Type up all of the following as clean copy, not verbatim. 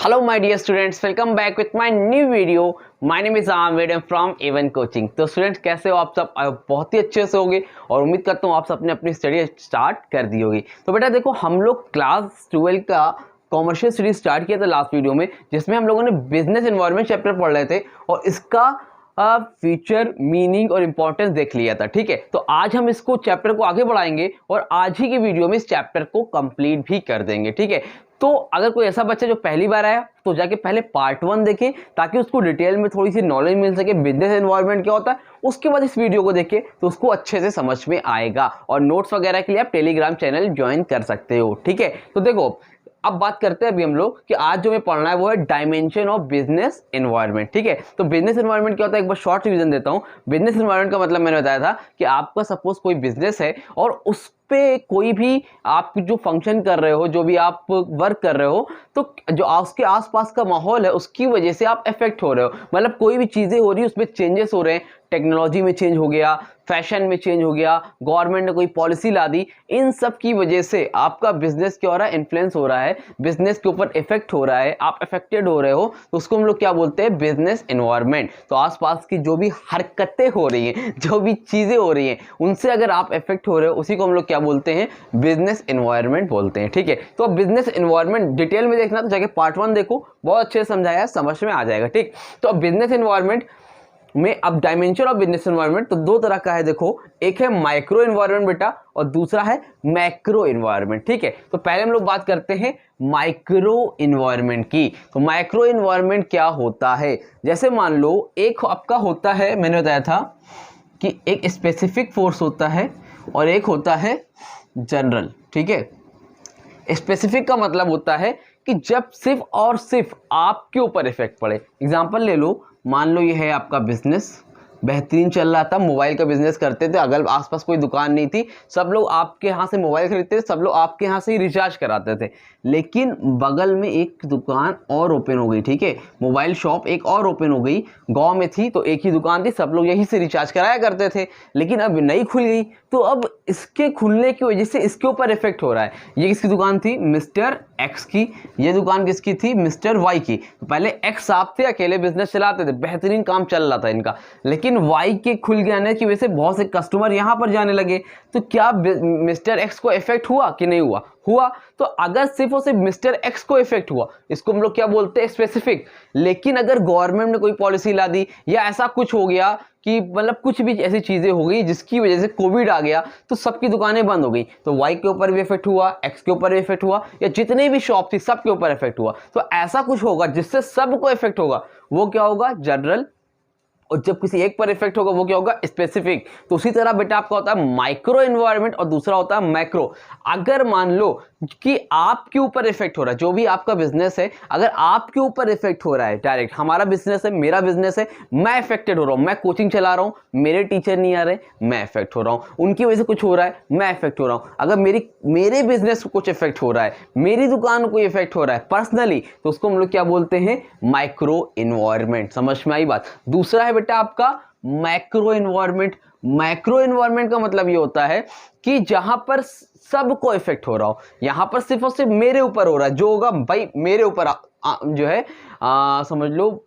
Hello my dear students, welcome back with my new video. My name is Ahmed and from A1 Coaching. तो students कैसे हो आप सब? बहुत ही अच्छे से होगे और उम्मीद करता हूँ आप सब ने अपनी स्टडी स्टार्ट कर दी होगी। तो बेटा देखो, हम लोग क्लास 12 का कॉमर्शियल स्टडी स्टार्ट किया था लास्ट वीडियो में, जिसमें हम लोगों ने बिजनेस एनवायरनमेंट चैप्टर पढ़ रहे थे और इसका फीचर, मीनिंग और इंपॉर्टेंस देख लिया था। ठीक है, तो आज हम इसको चैप्टर को आगे बढ़ाएंगे और आज ही की वीडियो में इस चैप्टर को कंप्लीट भी कर देंगे। ठीक है, तो अगर कोई ऐसा बच्चा जो पहली बार आया तो जाके पहले पार्ट 1 देखें ताकि उसको डिटेल में थोड़ी सी नॉलेज मिल सके बिजनेस एनवायरनमेंट क्या होता है। उसके बाद इस वीडियो को देखे तो उसको अच्छे से समझ में आएगा और नोट्स वगैरह के लिए आप टेलीग्राम चैनल ज्वाइन कर सकते हो। ठीक है, तो देखो अब बात करते हैं अभी हम लोग कि आज जो हमें पढ़ना है वो है डायमेंशन ऑफ बिजनेस एनवायरनमेंट। ठीक है, तो बिजनेस एनवायरनमेंट क्या होता है एक बार शॉर्ट रिवीजन देता हूं। बिजनेस एनवायरनमेंट का मतलब मैंने बताया था कि आपका सपोज कोई बिजनेस है और उस पे कोई भी आप जो फंक्शन कर रहे हो, जो भी आप वर्क कर रहे हो, तो जो उसके आसपास का माहौल है उसकी वजह से आप इफेक्ट हो रहे हो। मतलब कोई भी चीजें हो रही है उसमें चेंजेस हो रहे हैं, टेक्नोलॉजी में चेंज हो गया, फैशन में चेंज हो गया, गवर्नमेंट ने कोई पॉलिसी ला दी, इन सब की वजह से आपका बिजनेस क्या हो रहा है, इन्फ्लुएंस हो रहा है, बिजनेस के ऊपर इफेक्ट हो रहा है, आप अफेक्टेड हो रहे हो, तो उसको हम लोग क्या बोलते हैं, बिजनेस एनवायरनमेंट। तो आसपास की जो भी हरकतें हो रही हैं, जो भी चीजें हो रही हैं, उनसे अगर आप इफेक्ट हो रहे हो, उसी को हम लोग क्या बोलते हैं, बिजनेस एनवायरनमेंट बोलते हैं। ठीक है, तो अब बिजनेस एनवायरनमेंट डिटेल में देखना तो जाके पार्ट 1 देखो, बहुत अच्छे से समझाया, समझ में आ जाएगा। ठीक, तो अब बिजनेस एनवायरनमेंट में अब डायमेंशन ऑफ बिजनेस एनवायरनमेंट तो दो तरह का है। देखो, एक है माइक्रो एनवायरनमेंट बेटा और दूसरा है मैक्रो एनवायरनमेंट। ठीक है, तो पहले हम लोग बात करते हैं माइक्रो एनवायरनमेंट की। तो माइक्रो एनवायरनमेंट क्या होता है, जैसे मान लो एक आपका होता है, मैंने बताया था कि एक स्पेसिफिक फोर्स होता है और एक होता है जनरल। ठीक है, स्पेसिफिक का मतलब होता है कि जब सिर्फ और सिर्फ आपके ऊपर इफेक्ट पड़े। एग्जांपल ले लो, मान लो ये है आपका बिजनेस, बेहतरीन चल रहा था, मोबाइल का बिजनेस करते थे, अगर आसपास कोई दुकान नहीं थी, सब लोग आपके यहाँ से मोबाइल खरीदते थे, सब लोग आपके यहाँ से ही रिचार्ज कराते थे। लेकिन बगल में एक दुकान और ओपन हो गई। ठीक है, मोबाइल शॉप एक और ओपन हो गई, गांव में थी तो एक ही दुकान थी, सब लोग यहीं से रिचार्ज कराया करते थे, लेकिन अब नई खुल गई, तो अब इसके खुलने की वजह से इसके ऊपर इफेक्ट हो रहा है। ये किसकी दुकान थी, मिस्टर एक्स की, ये दुकान किसकी थी, मिस्टर वाई की। तो पहले एक्स आप थे, अकेले बिजनेस चलाते थे, बेहतरीन काम चल रहा था इनका, लेकिन वाई के खुल जाने की वजह से बहुत से कस्टमर यहां पर जाने लगे। तो क्या मिस्टर एक्स को इफेक्ट हुआ कि नहीं हुआ? हुआ। तो अगर सिर्फ और सिर्फ मिस्टर एक्स को इफेक्ट हुआ, इसको हम लोग क्या बोलते हैं, स्पेसिफिक। लेकिन अगर गवर्नमेंट ने कोई पॉलिसी ला दी या ऐसा कुछ हो गया कि मतलब कुछ भी ऐसी चीजें हो गई जिसकी वजह से कोविड आ गया तो सबकी दुकानें बंद हो गई, तो वाई के ऊपर भी इफेक्ट हुआ, एक्स के ऊपर भी इफेक्ट हुआ, या जितने भी शॉप थी सबके ऊपर इफेक्ट हुआ। तो ऐसा कुछ होगा जिससे सबको इफेक्ट होगा, वो क्या होगा, जनरल। और जब किसी एक पर इफेक्ट होगा वो क्या होगा, स्पेसिफिक। तो उसी तरह बेटा आपका होता है माइक्रो एनवायरनमेंट और दूसरा होता है मैक्रो। अगर मान लो कि आपके ऊपर इफेक्ट हो रहा है, जो भी आपका बिजनेस है, अगर आपके ऊपर इफेक्ट हो रहा है डायरेक्ट, हमारा बिजनेस है, मेरा बिजनेस है, मैं इफेक्टेड हो रहा हूं, मैं कोचिंग चला रहा हूं, मेरे टीचर नहीं आ रहे, मैं इफेक्ट हो रहा हूं, उनकी वजह से कुछ हो रहा है, मैं इफेक्ट हो रहा हूं। अगर मेरे बिजनेस को कुछ इफेक्ट हो रहा है, मेरी दुकान को इफेक्ट हो रहा है पर्सनली, तो उसको हम लोग क्या बोलते हैं, माइक्रो एनवायरनमेंट। समझ में आई बात? दूसरा है बेटा आपका मैक्रो एनवायरनमेंट। मैक्रो एनवायरनमेंट का मतलब ये होता है कि जहां पर सबको इफेक्ट हो रहा हो, यहां पर सिर्फ और सिर्फ मेरे ऊपर हो रहा है, जो होगा भाई मेरे ऊपर जो है समझ लो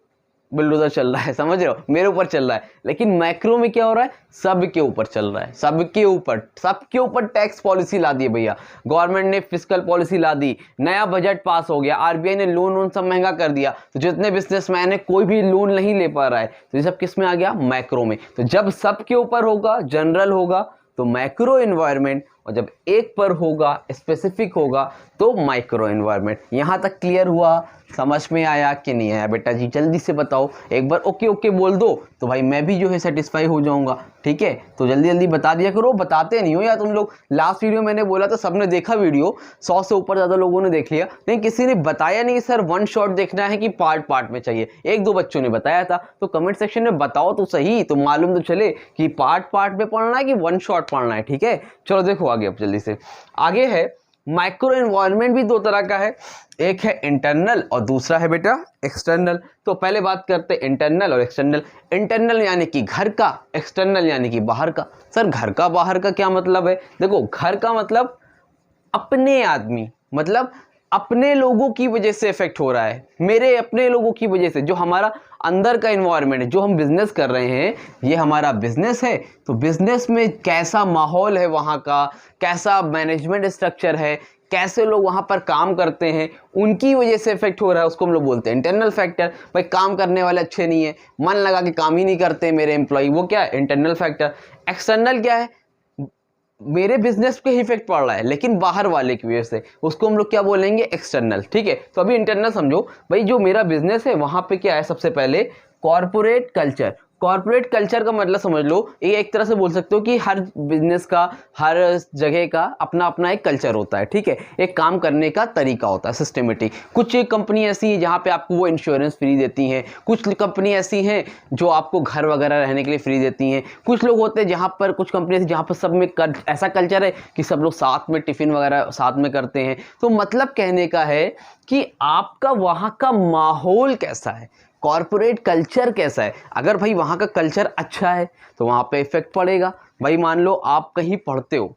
बुलडोजर चल रहा है, समझ रहे हो, मेरे ऊपर चल रहा है। लेकिन मैक्रो में क्या हो रहा है, सबके ऊपर चल रहा है, सबके ऊपर टैक्स पॉलिसी ला दी भैया, गवर्नमेंट ने फिस्कल पॉलिसी ला दी, नया बजट पास हो गया, आरबीआई ने लोन सब महंगा कर दिया, तो जितने बिजनेसमैन है कोई भी लोन नहीं ले पा रहा है, तो ये सब किस में आ गया, मैक्रो में। तो जब सबके ऊपर होगा, जनरल होगा, तो मैक्रो एनवायरनमेंट, और जब एक पर होगा, स्पेसिफिक होगा, तो माइक्रो एनवायरनमेंट। यहां तक क्लियर हुआ, समझ में आया कि नहीं आया बेटा जी? जल्दी से बताओ, एक बार ओके ओके बोल दो तो भाई मैं भी जो है सेटिस्फाई हो जाऊंगा। ठीक है, तो जल्दी जल्दी बता दिया करो, बताते नहीं हो यार तुम लोग। लास्ट वीडियो मैंने बोला था, सबने देखा वीडियो, 100 से ऊपर ज्यादा लोगों ने देख लिया, लेकिन किसी ने बताया नहीं सर वन शॉट देखना है कि पार्ट पार्ट में चाहिए। एक दो बच्चों ने बताया था, तो कमेंट सेक्शन में बताओ तो सही, तो मालूम तो चले कि पार्ट पार्ट में पढ़ना है कि वन शॉट पढ़ना है। ठीक है, चलो देखो आगे, अब जल्दी से आगे है। माइक्रो एनवायरनमेंट भी दो तरह का है, एक है इंटरनल और दूसरा है बेटा एक्सटर्नल। तो पहले बात करते हैं इंटरनल और एक्सटर्नल। इंटरनल यानी कि घर का, एक्सटर्नल यानी कि बाहर का। सर घर का बाहर का क्या मतलब है? देखो, घर का मतलब अपने आदमी, मतलब अपने लोगों की वजह से इफेक्ट हो रहा है, मेरे अपने लोगों की वजह से। जो हमारा अंदर का इन्वायरमेंट है, जो हम बिजनेस कर रहे हैं, ये हमारा बिजनेस है, तो बिजनेस में कैसा माहौल है, वहाँ का कैसा मैनेजमेंट स्ट्रक्चर है, कैसे लोग वहाँ पर काम करते हैं, उनकी वजह से इफेक्ट हो रहा है। उसको हम लोग बोलते हैं इंटरनल फैक्टर। भाई काम करने वाले अच्छे नहीं है, मन लगा के काम ही नहीं करते मेरे एम्प्लॉय, वो क्या है, इंटरनल फैक्टर। एक्सटर्नल क्या है, मेरे बिजनेस पे ही इफेक्ट पड़ रहा है लेकिन बाहर वाले की वजह से, उसको हम लोग क्या बोलेंगे, एक्सटर्नल। ठीक है, तो अभी इंटरनल समझो। भाई जो मेरा बिजनेस है वहां पे क्या है, सबसे पहले कॉर्पोरेट कल्चर। कॉर्पोरेट कल्चर का मतलब समझ लो, ये एक तरह से बोल सकते हो कि हर बिजनेस का, हर जगह का अपना अपना एक कल्चर होता है। ठीक है, एक काम करने का तरीका होता है, सिस्टमेटिक। कुछ कंपनी ऐसी है जहाँ पे आपको वो इंश्योरेंस फ्री देती हैं, कुछ कंपनी ऐसी हैं जो आपको घर वगैरह रहने के लिए फ्री देती हैं, कुछ लोग होते हैं जहाँ पर, कुछ कंपनी ऐसी जहाँ पर सब में ऐसा कल्चर है कि सब लोग साथ में टिफिन वगैरह साथ में करते हैं। तो मतलब कहने का है कि आपका वहाँ का माहौल कैसा है, कॉर्पोरेट कल्चर कैसा है। अगर भाई वहाँ का कल्चर अच्छा है तो वहाँ पे इफेक्ट पड़ेगा। भाई मान लो आप कहीं पढ़ते हो,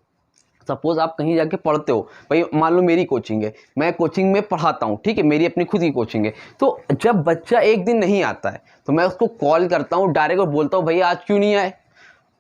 सपोज आप कहीं जाके पढ़ते हो, भाई मान लो मेरी कोचिंग है, मैं कोचिंग में पढ़ाता हूँ, ठीक है, मेरी अपनी खुद की कोचिंग है। तो जब बच्चा एक दिन नहीं आता है तो मैं उसको कॉल करता हूँ डायरेक्ट और बोलता हूँ भैया आज क्यों नहीं आए,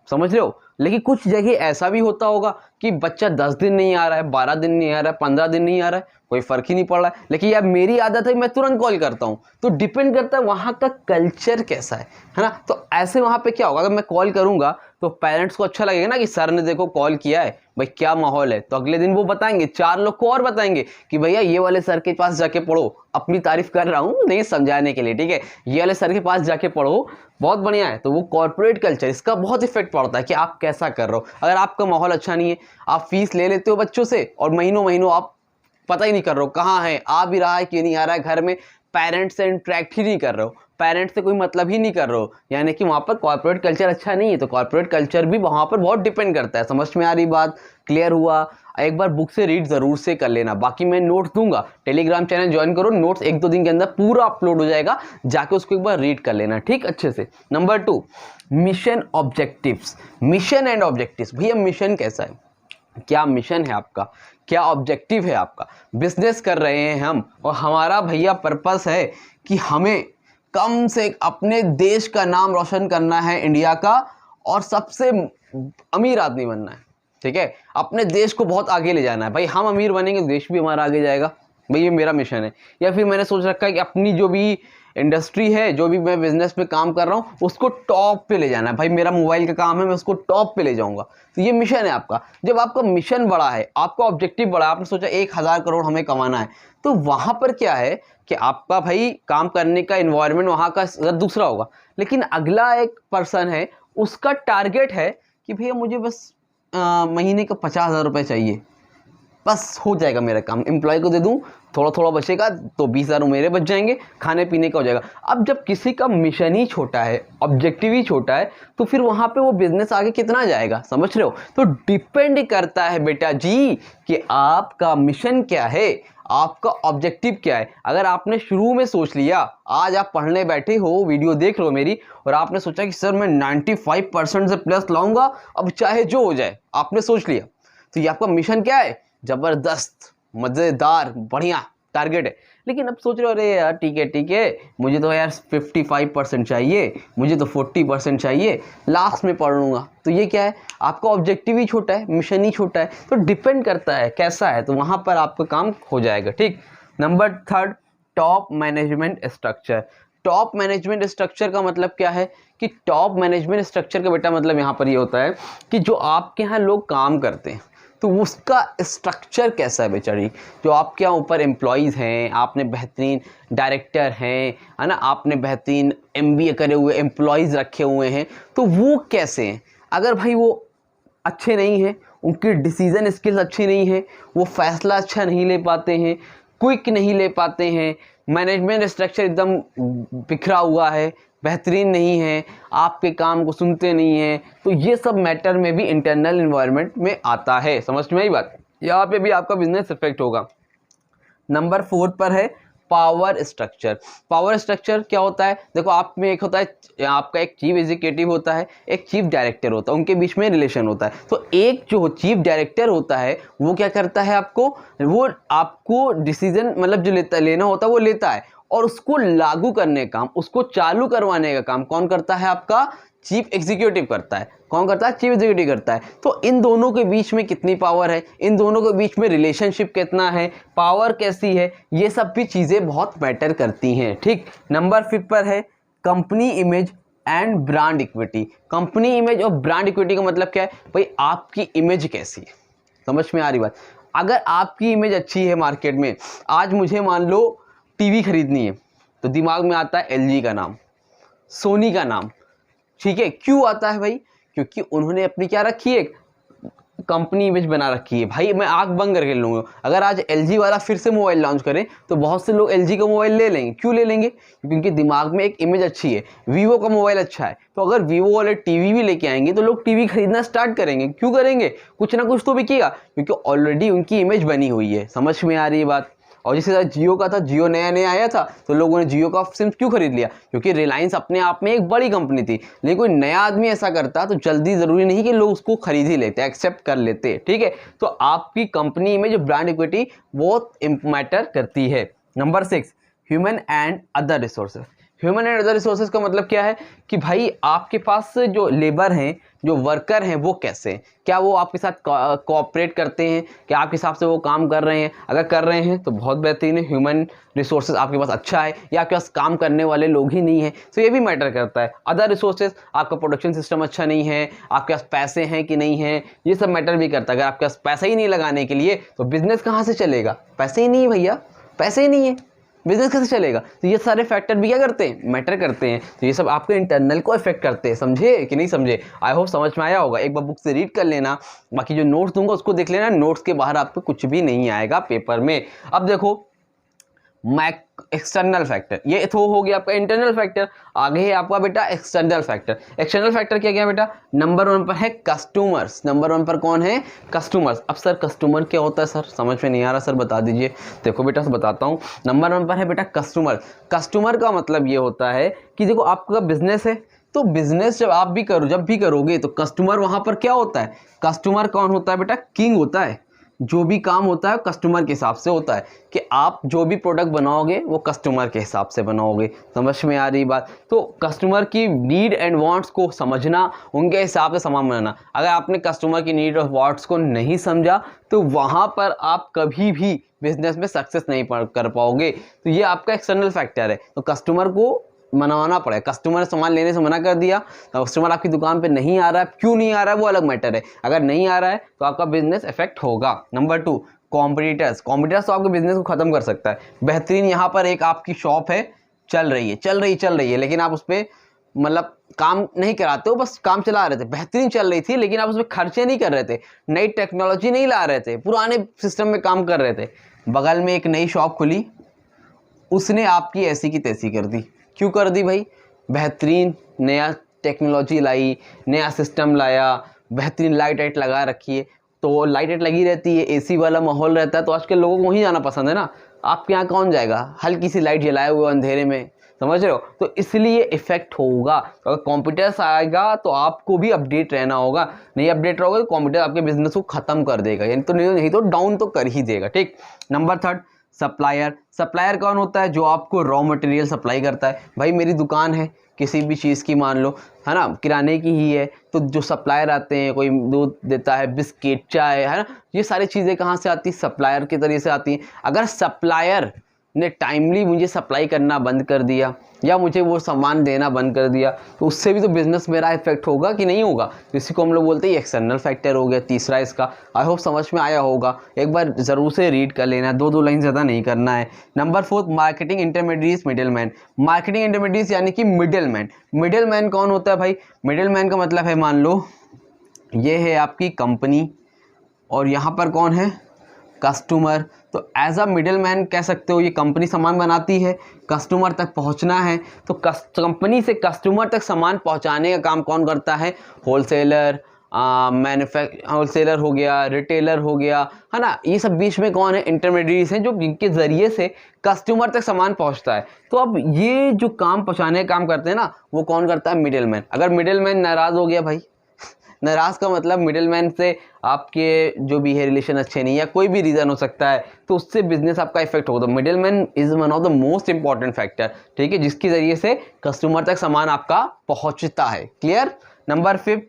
समझ रहे हो। लेकिन कुछ जगह ऐसा भी होता होगा कि बच्चा 10 दिन नहीं आ रहा है, 12 दिन नहीं आ रहा है, 15 दिन नहीं आ रहा है, कोई फर्क ही नहीं पड़ रहा है, लेकिन यार मेरी आदत है मैं तुरंत कॉल करता हूँ। तो डिपेंड करता है वहाँ का कल्चर कैसा है ना। तो ऐसे वहाँ पे क्या होगा, अगर मैं कॉल करूँगा तो पेरेंट्स को अच्छा लगेगा ना कि सर ने देखो कॉल किया है, भाई क्या माहौल है। तो अगले दिन वो बताएंगे, 4 लोग को और बताएंगे कि भैया ये वाले सर के पास जाके पढ़ो, अपनी तारीफ कर रहा हूँ नहीं समझाने के लिए, ठीक है, ये वाले सर के पास जाके पढ़ो, बहुत बढ़िया है। तो वो कॉर्पोरेट कल्चर, इसका बहुत इफेक्ट पड़ता है कि आप कैसा कर रहे हो। अगर आपका माहौल अच्छा नहीं है, आप फीस ले लेते हो बच्चों से और महीनों महीनों आप पता ही नहीं कर रहे हो कहाँ है, आ भी रहा है कि नहीं आ रहा है, घर में पेरेंट्स से इंटरेक्ट ही नहीं कर रहे हो, पेरेंट्स से कोई मतलब ही नहीं कर रहे हो, यानी कि वहाँ पर कॉर्पोरेट कल्चर अच्छा नहीं है। तो कॉर्पोरेट कल्चर भी वहाँ पर बहुत डिपेंड करता है। समझ में आ रही बात, क्लियर हुआ। एक बार बुक से रीड जरूर से कर लेना, बाकी मैं नोट्स दूंगा, टेलीग्राम चैनल ज्वाइन करो, नोट्स 1-2 दिन के अंदर पूरा अपलोड हो जाएगा, जाके उसको एक बार रीड कर लेना, ठीक, अच्छे से। Number 2, mission objectives. Mission and objectives, भैया मिशन कैसा है, क्या मिशन है आपका, क्या ऑब्जेक्टिव है आपका। बिजनेस कर रहे हैं हम और हमारा भैया पर्पस है कि हमें कम से अपने देश का नाम रोशन करना है, इंडिया का, और सबसे अमीर आदमी बनना है, ठीक है, अपने देश को बहुत आगे ले जाना है। भाई हम अमीर बनेंगे तो देश भी हमारा आगे जाएगा, भाई ये मेरा मिशन है। या फिर मैंने सोच रखा है कि अपनी जो भी इंडस्ट्री है, जो भी मैं बिजनेस पे काम कर रहा हूँ, उसको टॉप पे ले जाना है। भाई मेरा मोबाइल का काम है, मैं उसको टॉप पे ले जाऊंगा। तो ये मिशन है आपका। जब आपका मिशन बड़ा है, आपका ऑब्जेक्टिव बड़ा है, आपने सोचा 1000 करोड़ हमें कमाना है, तो वहां पर क्या है कि आपका भाई काम करने का इन्वायरमेंट वहां का दूसरा होगा, लेकिन अगला एक पर्सन है, उसका टारगेट है कि भैया मुझे बस महीने का 50,000 रुपये चाहिए, बस हो जाएगा मेरा काम, एम्प्लॉय को दे दूं, थोड़ा थोड़ा बचेगा तो 20,000 मेरे बच जाएंगे, खाने पीने का हो जाएगा। अब जब किसी का मिशन ही छोटा है, ऑब्जेक्टिव ही छोटा है, तो फिर वहां पे वो बिजनेस आगे कितना जाएगा, समझ रहे हो। तो डिपेंड करता है बेटा जी कि आपका मिशन क्या है, आपका ऑब्जेक्टिव क्या है। अगर आपने शुरू में सोच लिया, आज आप पढ़ने बैठे हो, वीडियो देख रहे हो मेरी, और आपने सोचा कि सर मैं 95% से प्लस लाऊंगा, अब चाहे जो हो जाए, आपने सोच लिया, तो ये आपका मिशन क्या है, जबरदस्त, मजेदार, बढ़िया टारगेट है। लेकिन अब सोच रहे हो अरे यार ठीक है, मुझे तो यार 55% चाहिए, मुझे तो 40% चाहिए, लास्ट में पढ़ लूंगा। तो ये क्या है, आपका ऑब्जेक्टिव ही छोटा है, मिशन ही छोटा है। तो डिपेंड करता है कैसा है, तो वहां पर आपका काम हो जाएगा, ठीक। Number 3, top management structure. Top management structure का मतलब क्या है कि टॉप मैनेजमेंट स्ट्रक्चर का बेटा मतलब यहाँ पर ये होता है कि जो आपके यहाँ लोग काम करते हैं, तो उसका स्ट्रक्चर कैसा है बेचारी, जो आपके यहाँ ऊपर एम्प्लॉयज़ हैं, आपने बेहतरीन डायरेक्टर हैं, है ना, आपने बेहतरीन MBA करे हुए एम्प्लॉयज़ रखे हुए हैं, तो वो कैसे हैं। अगर भाई वो अच्छे नहीं हैं, उनकी डिसीजन स्किल्स अच्छी नहीं है, वो फैसला अच्छा नहीं ले पाते हैं, क्विक नहीं ले पाते हैं, मैनेजमेंट स्ट्रक्चर एकदम बिखरा हुआ है, बेहतरीन नहीं है, आपके काम को सुनते नहीं हैं, तो ये सब मैटर में भी इंटरनल इन्वायरमेंट में आता है। समझ में आई बात, यहाँ पे भी आपका बिजनेस इफेक्ट होगा। नंबर 4 पर है पावर स्ट्रक्चर। पावर स्ट्रक्चर क्या होता है, देखो आप में एक होता है आपका एक चीफ एग्जीक्यूटिव होता है, एक चीफ डायरेक्टर होता है, उनके बीच में रिलेशन होता है। तो एक जो चीफ डायरेक्टर होता है वो क्या करता है, वो आपको डिसीजन मतलब जो लेना होता है वो लेता है, और उसको लागू करने का काम, उसको चालू करवाने का काम कौन करता है, आपका चीफ एग्जीक्यूटिव करता है। कौन करता है, चीफ एग्जीक्यूटिव करता है। तो इन दोनों के बीच में कितनी पावर है, इन दोनों के बीच में रिलेशनशिप कितना है, पावर कैसी है, ये सब भी चीज़ें बहुत मैटर करती हैं। ठीक, नंबर 5 पर है company image and brand equity. Company image और ब्रांड इक्विटी का मतलब क्या है भाई, आपकी इमेज कैसी है, समझ में आ रही बात। अगर आपकी इमेज अच्छी है मार्केट में, आज मुझे मान लो टीवी खरीदनी है तो दिमाग में आता है एलजी का नाम, सोनी का नाम, ठीक है। क्यों आता है भाई, क्योंकि उन्होंने अपनी क्या रखी है, कंपनी इमेज बना रखी है। भाई मैं आंख बंद करके लूँगा, अगर आज एलजी वाला फिर से मोबाइल लॉन्च करें तो बहुत से लोग एलजी का मोबाइल ले लेंगे। क्यों ले लेंगे, क्योंकि उनके दिमाग में एक इमेज अच्छी है। वीवो का मोबाइल अच्छा है, तो अगर वीवो वाले टीवी भी लेके आएंगे तो लोग टीवी खरीदना स्टार्ट करेंगे। क्यों करेंगे, कुछ ना कुछ तो बिकेगा, क्योंकि ऑलरेडी उनकी इमेज बनी हुई है। समझ में आ रही है बात। और जैसे जियो का था, जियो नया नया आया था तो लोगों ने जियो का सिम क्यों खरीद लिया, क्योंकि रिलायंस अपने आप में एक बड़ी कंपनी थी। लेकिन कोई नया आदमी ऐसा करता तो जल्दी ज़रूरी नहीं कि लोग उसको खरीद ही लेते, एक्सेप्ट कर लेते। ठीक है, तो आपकी कंपनी में जो ब्रांड इक्विटी बहुत मैटर करती है। Number 6 human and other resources. Human and other resources का मतलब क्या है कि भाई आपके पास जो लेबर हैं, जो वर्कर हैं, वो कैसे हैं, क्या वो आपके साथ कोऑपरेट करते हैं, क्या आपके हिसाब से वो काम कर रहे हैं। अगर कर रहे हैं तो बहुत बेहतरीन है, ह्यूमन रिसोर्सेज आपके पास अच्छा है, या आपके पास काम करने वाले लोग ही नहीं है, तो ये भी मैटर करता है। अदर रिसोर्सेज, आपका प्रोडक्शन सिस्टम अच्छा नहीं है, आपके पास पैसे हैं कि नहीं है, ये सब मैटर भी करता है। अगर आपके पास पैसा ही नहीं लगाने के लिए तो बिजनेस कहाँ से चलेगा, पैसे ही नहीं है भैया, पैसे ही नहीं है, बिजनेस कैसे चलेगा। तो ये सारे फैक्टर भी क्या करते हैं, मैटर करते हैं। तो ये सब आपके इंटरनल को इफेक्ट करते हैं, समझे कि नहीं समझे। आई होप समझ में आया होगा। एक बार बुक से रीड कर लेना, बाकी जो नोट्स दूंगा उसको देख लेना, नोट्स के बाहर आपको कुछ भी नहीं आएगा पेपर में। अब देखो एक्सटर्नल फैक्टर, ये तो हो गया आपका इंटरनल फैक्टर। आगे है आपका बेटा एक्सटर्नल फैक्टर। एक्सटर्नल फैक्टर क्या क्या बेटा, नंबर 1 पर है कस्टमर्स। नंबर 1 पर कौन है, कस्टमर्स। अब सर कस्टमर क्या होता है, सर समझ में नहीं आ रहा, सर बता दीजिए। देखो बेटा बताता हूँ, नंबर 1 पर है बेटा कस्टमर। कस्टमर का मतलब ये होता है कि देखो आपका बिजनेस है, तो बिजनेस जब भी करोगे तो कस्टमर वहाँ पर क्या होता है, कस्टमर कौन होता है बेटा, किंग होता है। जो भी काम होता है कस्टमर के हिसाब से होता है, कि आप जो भी प्रोडक्ट बनाओगे वो कस्टमर के हिसाब से बनाओगे। समझ में आ रही बात। तो कस्टमर की नीड एंड वांट्स को समझना, उनके हिसाब से सामान बनाना। अगर आपने कस्टमर की नीड और वांट्स को नहीं समझा तो वहाँ पर आप कभी भी बिजनेस में सक्सेस नहीं कर पाओगे। तो ये आपका एक्सटर्नल फैक्टर है। तो कस्टमर को मनाना पड़ेगा। कस्टमर ने सामान लेने से मना कर दिया, कस्टमर आपकी दुकान पे नहीं आ रहा है, क्यों नहीं आ रहा है वो अलग मैटर है। अगर नहीं आ रहा है तो आपका बिजनेस इफेक्ट होगा। Number 2 competitors. कॉम्पिटिटर्स तो आपके बिजनेस को खत्म कर सकता है। बेहतरीन यहाँ पर एक आपकी शॉप है, चल रही है, लेकिन आप उस पर मतलब काम नहीं कराते हो, बस काम चला रहे थे, बेहतरीन चल रही थी, लेकिन आप उसमें खर्चे नहीं कर रहे थे, नई टेक्नोलॉजी नहीं ला रहे थे, पुराने सिस्टम में काम कर रहे थे। बगल में एक नई शॉप खुली, उसने आपकी ऐसी की तैसी कर दी। क्यों कर दी भाई, बेहतरीन नया टेक्नोलॉजी लाई, नया सिस्टम लाया, बेहतरीन लाइट लगा रखी है, तो लाइट लगी रहती है, एसी वाला माहौल रहता है, तो आजकल लोगों को वहीं जाना पसंद है ना। आपके यहाँ कौन जाएगा हल्की सी लाइट जलाए हुए अंधेरे में, समझ रहे हो। तो इसलिए इफेक्ट होगा। अगर कॉम्पिटिटर्स आएगा तो आपको भी अपडेट रहना होगा, नहीं अपडेट रहोगे तो कॉम्पिटिटर आपके बिजनेस को खत्म कर देगा, यानी तो नहीं तो डाउन तो कर ही देगा। ठीक, नंबर 3 सप्लायर। सप्लायर कौन होता है, जो आपको रॉ मटेरियल सप्लाई करता है। भाई मेरी दुकान है किसी भी चीज़ की, मान लो है ना, किराने की ही है, तो जो सप्लायर आते हैं, कोई दूध देता है, बिस्किट, चाय, है ना, ये सारी चीज़ें कहाँ से आती हैं, सप्लायर के तरीके से आती हैं। अगर सप्लायर ने टाइमली मुझे सप्लाई करना बंद कर दिया या मुझे वो सामान देना बंद कर दिया तो उससे भी तो बिजनेस मेरा इफेक्ट होगा कि नहीं होगा। इसी को हम लोग बोलते हैं एक्सटर्नल फैक्टर हो गया तीसरा इसका। आई होप समझ में आया होगा, एक बार ज़रूर से रीड कर लेना, 2 लाइन ज़्यादा नहीं करना है। Number 4 marketing intermediate middleman. Marketing intermediate यानी कि मिडिलमैन। मिडिलमैन कौन होता है भाई, मिडिलमैन का मतलब है, मान लो ये है आपकी कंपनी और यहाँ पर कौन है, कस्टमर। तो एज अ मिडिल मैन कह सकते हो, ये कंपनी सामान बनाती है, कस्टमर तक पहुंचना है, तो कंपनी से कस्टमर तक सामान पहुंचाने का काम कौन करता है, होलसेलर, होलसेलर हो गया, रिटेलर हो गया, है ना। ये सब बीच में कौन है? इंटरमीडिएट्स हैं, जो जिनके जरिए से कस्टमर तक सामान पहुंचता है। तो अब ये जो काम पहुंचाने का काम करते हैं ना, वो कौन करता है? Middle man. अगर मिडिल मैन नाराज हो गया भाई, नाराज का मतलब मिडिल मैन से आपके जो भी है रिलेशन अच्छे नहीं, या कोई भी रीज़न हो सकता है, तो उससे बिजनेस आपका इफेक्ट होगा। तो middle man is one of the most important factor, ठीक है, जिसके जरिए से कस्टमर तक सामान आपका पहुंचता है। क्लियर? Number 5,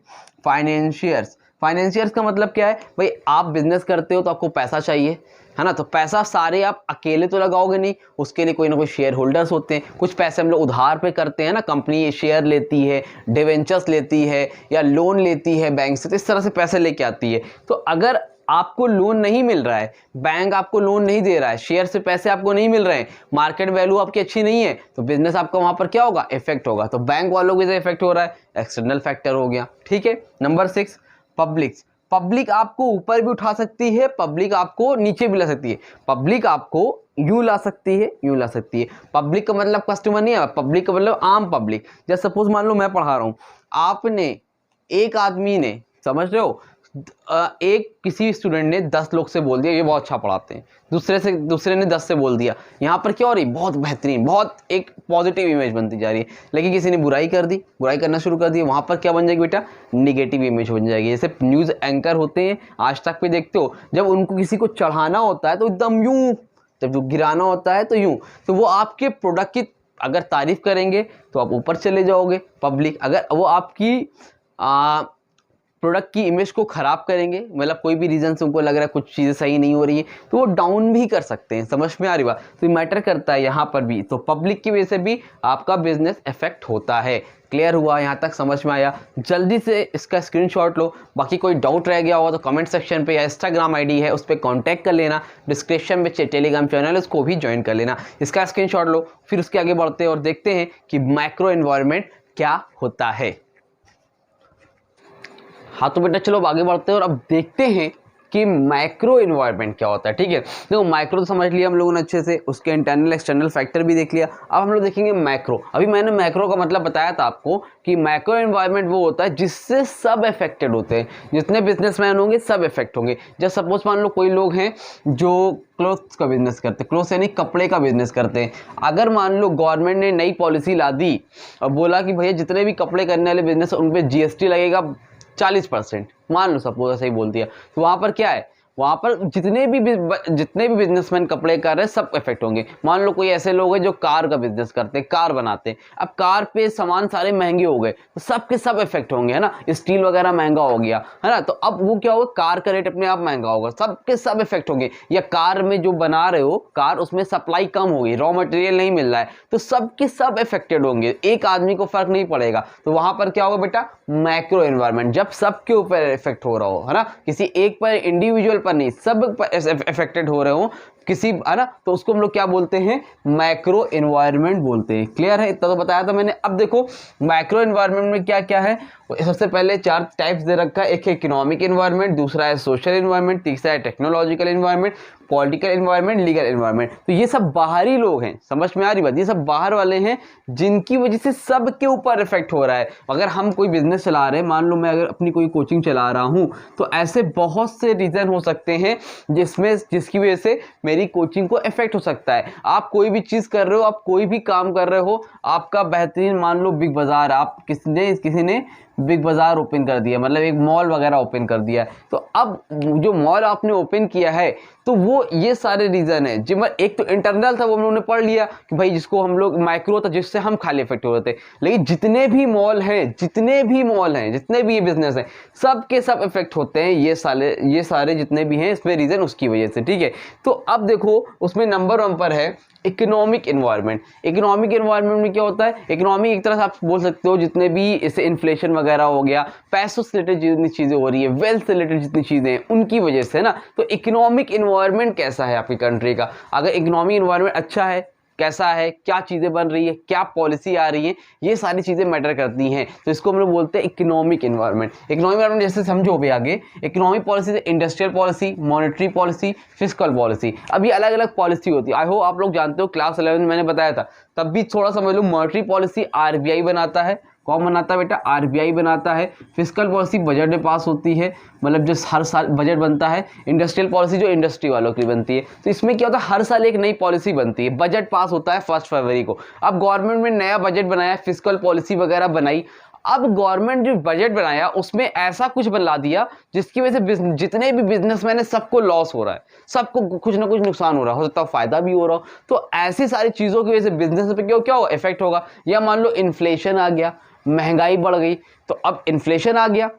financiers. फाइनेंशियर्स का मतलब क्या है भाई? आप बिजनेस करते हो तो आपको पैसा चाहिए, है ना। तो पैसा सारे आप अकेले तो लगाओगे नहीं, उसके लिए कोई ना कोई शेयर होल्डर्स होते हैं। कुछ पैसे हम लोग उधार पे करते हैं ना, कंपनी शेयर लेती है, डिवेंचर्स लेती है, या लोन लेती है बैंक से, तो इस तरह से पैसे लेके आती है। तो अगर आपको लोन नहीं मिल रहा है, बैंक आपको लोन नहीं दे रहा है, शेयर से पैसे आपको नहीं मिल रहे हैं, मार्केट वैल्यू आपकी अच्छी नहीं है, तो बिजनेस आपका वहां पर क्या होगा? इफेक्ट होगा। तो बैंक वालों को इफेक्ट हो रहा है, एक्सटर्नल फैक्टर हो गया, ठीक है। Number 6, publics. पब्लिक आपको ऊपर भी उठा सकती है, पब्लिक आपको नीचे भी ला सकती है। पब्लिक आपको यूं ला सकती है, यूं ला सकती है। पब्लिक का मतलब कस्टमर नहीं है, पब्लिक का मतलब आम पब्लिक। जैसे सपोज मान लो मैं पढ़ा रहा हूं, आपने, एक आदमी ने, समझ रहे हो, एक किसी स्टूडेंट ने 10 लोग से बोल दिया ये बहुत अच्छा पढ़ाते हैं, दूसरे ने 10 से बोल दिया, यहाँ पर क्या हो रही? बहुत बेहतरीन, बहुत एक पॉजिटिव इमेज बनती जा रही है। लेकिन किसी ने बुराई कर दी, बुराई करना शुरू कर दी, वहां पर क्या बन जाएगी बेटा? निगेटिव इमेज बन जाएगी। जैसे न्यूज एंकर होते हैं, आज तक पे देखते हो, जब उनको किसी को चढ़ाना होता है तो एकदम यूं, जब गिराना होता है तो यूं। तो वो आपके प्रोडक्ट की अगर तारीफ करेंगे तो आप ऊपर चले जाओगे पब्लिक, अगर वो आपकी प्रोडक्ट की इमेज को खराब करेंगे, मतलब कोई भी रीजन से उनको लग रहा है कुछ चीज़ें सही नहीं हो रही है, तो वो डाउन भी कर सकते हैं। समझ में आ रही बात? तो ये मैटर करता है यहाँ पर भी। तो पब्लिक की वजह से भी आपका बिजनेस इफेक्ट होता है। क्लियर हुआ? यहाँ तक समझ में आया? जल्दी से इसका स्क्रीनशॉट लो। बाकी कोई डाउट रह गया होगा तो कमेंट सेक्शन पे या इंस्टाग्राम आईडी है उस पर कॉन्टैक्ट कर लेना, डिस्क्रिप्शन में टेलीग्राम चैनल उसको भी ज्वाइन कर लेना। इसका स्क्रीनशॉट लो, फिर उसके आगे बढ़ते हैं और देखते हैं कि माइक्रो एनवायरनमेंट क्या होता है। हाँ तो बेटा चलो आगे बढ़ते हैं और अब देखते हैं कि माइक्रो एनवायरनमेंट क्या होता है। ठीक है, देखो माइक्रो तो समझ लिया हम लोगों ने अच्छे से, उसके इंटरनल एक्सटर्नल फैक्टर भी देख लिया। अब हम लोग देखेंगे मैक्रो। अभी मैंने मैक्रो का मतलब बताया था आपको कि माइक्रो एनवायरनमेंट वो होता है जिससे सब अफेक्टेड होते हैं, जितने बिजनेसमैन होंगे सब इफेक्ट होंगे। जैसे सपोज मान लो कोई लोग हैं जो क्लोथ्स का बिजनेस करते हैं, क्लोथ्स यानी कपड़े का बिजनेस करते हैं। अगर मान लो गवर्नमेंट ने नई पॉलिसी ला दी और बोला कि भैया जितने भी कपड़े करने वाले बिजनेस उन पर GST लगेगा 40%, मान लो सपोज ऐसा ही बोल दिया, तो वहां पर क्या है? वहां पर जितने भी बिजनेसमैन कपड़े कर रहे हैं सब इफेक्ट होंगे। मान लो कोई ऐसे लोग हैं जो कार का बिजनेस करते हैं, कार बनाते हैं, अब कार पे सामान सारे महंगे हो गए तो सब के सब इफेक्ट होंगे, है ना। स्टील वगैरह महंगा हो गया, है ना, तो अब वो क्या होगा? कार का रेट अपने आप महंगा होगा, सब के सब इफेक्ट होंगे। या कार में जो बना रहे हो कार, उसमें सप्लाई कम होगी, रॉ मटेरियल नहीं मिल रहा है, तो सब के सब इफेक्टेड होंगे, एक आदमी को फर्क नहीं पड़ेगा। तो वहां पर क्या होगा बेटा? मैक्रो एनवायरनमेंट, जब सबके ऊपर इफेक्ट हो रहा हो, है ना, किसी एक पर इंडिविजुअल पर नहीं, सब अफेक्टेड हो रहे हो किसी, है ना, तो उसको हम लोग क्या बोलते हैं? मैक्रो एनवायरनमेंट बोलते हैं। क्लियर है? इतना तो बताया था मैंने। अब देखो मैक्रो एनवायरनमेंट में क्या क्या है। सबसे पहले 4 टाइप्स दे रखा है, एक है इकोनॉमिक एनवायरनमेंट, दूसरा है सोशल एनवायरनमेंट, तीसरा है technological environment, political environment, legal environment. तो ये सब बाहरी लोग हैं, समझ में आ रही बात? ये सब बाहर वाले हैं जिनकी वजह से सबके ऊपर इफेक्ट हो रहा है। अगर हम कोई बिजनेस चला रहे हैं, मान लो मैं अगर अपनी कोई कोचिंग चला रहा हूं, तो ऐसे बहुत से रीजन हो सकते हैं जिसकी वजह से मेरी कोचिंग को इफेक्ट हो सकता है। आप कोई भी चीज कर रहे हो, आप कोई भी काम कर रहे हो, आपका बेहतरीन मान लो बिग बाजार, आप किसी ने बिग बाजार ओपन कर दिया, मतलब एक मॉल वगैरह ओपन कर दिया, तो अब जो मॉल आपने ओपन किया है तो वो ये सारे रीजन है। जिसमें एक तो इंटरनल था वो हम लोगों ने पढ़ लिया कि भाई जिसको हम लोग माइक्रो था, जिससे हम खाली इफेक्ट हो रहे थे। लेकिन जितने भी मॉल हैं, जितने भी ये बिजनेस हैं, सब के सब इफेक्ट होते हैं, ये सारे जितने भी हैं इसमें रीजन उसकी वजह से। ठीक है, तो अब देखो उसमें नंबर 1 पर है इकोनॉमिक एनवायरनमेंट। इकोनॉमिक एनवायरनमेंट में क्या होता है? इकोनॉमिक एक तरह से आप बोल सकते हो जितने भी इसे इन्फ्लेशन वगैरह हो गया, पैसों से रिलेटेड जितनी चीजें हो रही है, वेल्थ से रिलेटेड जितनी चीजें हैं, उनकी वजह से, ना। तो इकोनॉमिक एनवायरनमेंट कैसा है आपकी कंट्री का? अगर इकोनॉमिक एनवायरनमेंट अच्छा है, कैसा है, क्या चीजें बन रही है, क्या पॉलिसी आ रही है, ये सारी चीजें मैटर करती हैं। तो इसको हम लोग बोलते हैं इकोनॉमिक एनवायरनमेंट। इकोनॉमिक एनवायरनमेंट जैसे समझो भी आगे, economic policy, industrial policy, monetary policy, fiscal policy. अब ये अलग अलग पॉलिसी होती है। आई होप आप लोग जानते हो, क्लास 11 में मैंने बताया था, तब भी थोड़ा समझ लो। मॉनेटरी पॉलिसी RBI बनाता है, कौन बनाता है बेटा? आरबीआई बनाता है। फिस्कल पॉलिसी बजट में पास होती है, मतलब जो हर साल बजट बनता है। इंडस्ट्रियल पॉलिसी जो इंडस्ट्री वालों की बनती है। तो इसमें क्या होता है, हर साल एक नई पॉलिसी बनती है, बजट पास होता है 1 फरवरी को। अब गवर्नमेंट में नया बजट बनाया, फिस्कल पॉलिसी वगैरह बनाई। अब गवर्नमेंट जो बजट बनाया उसमें ऐसा कुछ बना दिया जिसकी वजह से जितने भी बिजनेसमैन है सबको लॉस हो रहा है, सबको कुछ ना कुछ नुकसान हो रहा है, हो सकता है फायदा भी हो रहा हो। तो ऐसी सारी चीज़ों की वजह से बिजनेस पे क्या होगा, इफेक्ट होगा। या मान लो इन्फ्लेशन आ गया, महंगाई बढ़ गई, तो अब इन्फ्लेशन आ गया,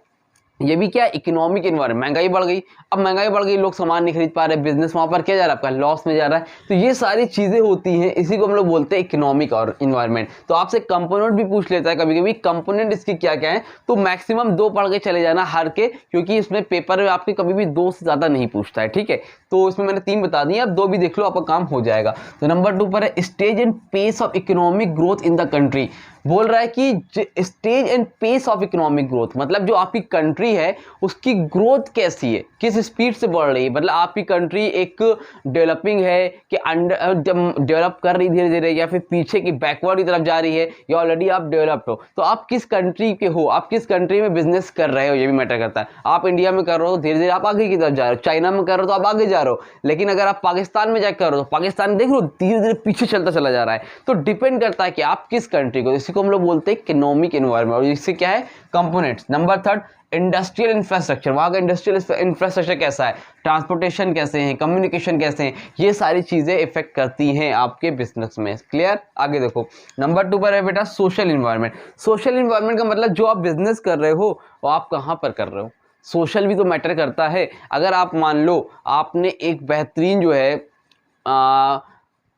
ये भी क्या, इकोनॉमिक एनवायरनमेंट, महंगाई बढ़ गई। अब महंगाई बढ़ गई, लोग सामान नहीं खरीद पा रहे, बिजनेस वहां पर क्या जा रहा है, आपका लॉस में जा रहा है। तो ये सारी चीजें होती हैं, इसी को हम लोग बोलते हैं इकोनॉमिक और एनवायरनमेंट। तो आपसे कंपोनेंट भी पूछ लेता है कभी कभी, कंपोनेंट इसकी क्या क्या है, तो मैक्सिमम 2 पढ़ के चले जाना हर के, क्योंकि इसमें पेपर में आपके कभी भी 2 से ज्यादा नहीं पूछता है, ठीक है। तो इसमें मैंने 3 बता दिए, अब 2 भी देख लो, आपका काम हो जाएगा। तो नंबर 2 पर है stage and pace of economic growth in the country. बोल रहा है कि stage and pace of economic growth, मतलब जो आपकी कंट्री है उसकी ग्रोथ कैसी है, किस स्पीड से बढ़ रही है। मतलब आपकी कंट्री एक डेवलपिंग है कि अंडर डेवलप कर रही धीरे धीरे, या फिर पीछे की बैकवर्ड की तरफ जा रही है, या ऑलरेडी आप डेवलप्ड हो। तो आप किस कंट्री के हो, आप किस कंट्री में बिजनेस कर रहे हो, ये भी मैटर करता है। आप इंडिया में कर रहे हो तो धीरे धीरे आप आगे की तरफ जा रहे हो, चाइना में कर रहे हो तो आप आगे जा रहे हो, लेकिन अगर आप पाकिस्तान में जाकर कर रहे हो तो पाकिस्तान देख लो धीरे धीरे पीछे चलता चला जा रहा है। तो डिपेंड करता है कि आप किस कंट्री को, इसी को हम लोग बोलते हैं इकोनॉमिक एनवायरनमेंट, और इससे क्या है, कंपोनेंट्स। नंबर 3 इंडस्ट्रियल इंफ्रास्ट्रक्चर, वहां का इंडस्ट्रियल इंफ्रास्ट्रक्चर कैसा है, ट्रांसपोर्टेशन कैसे हैं, कम्युनिकेशन कैसे हैं, ये सारी चीजें इफेक्ट करती हैं आपके बिजनेस में। क्लियर? आगे देखो, नंबर 2 पर है बेटा सोशल इन्वायरमेंट। सोशल इन्वायरमेंट का मतलब जो आप बिजनेस कर रहे हो वो आप कहां पर कर रहे हो, सोशल भी तो मैटर करता है। अगर आप मान लो आपने एक बेहतरीन जो है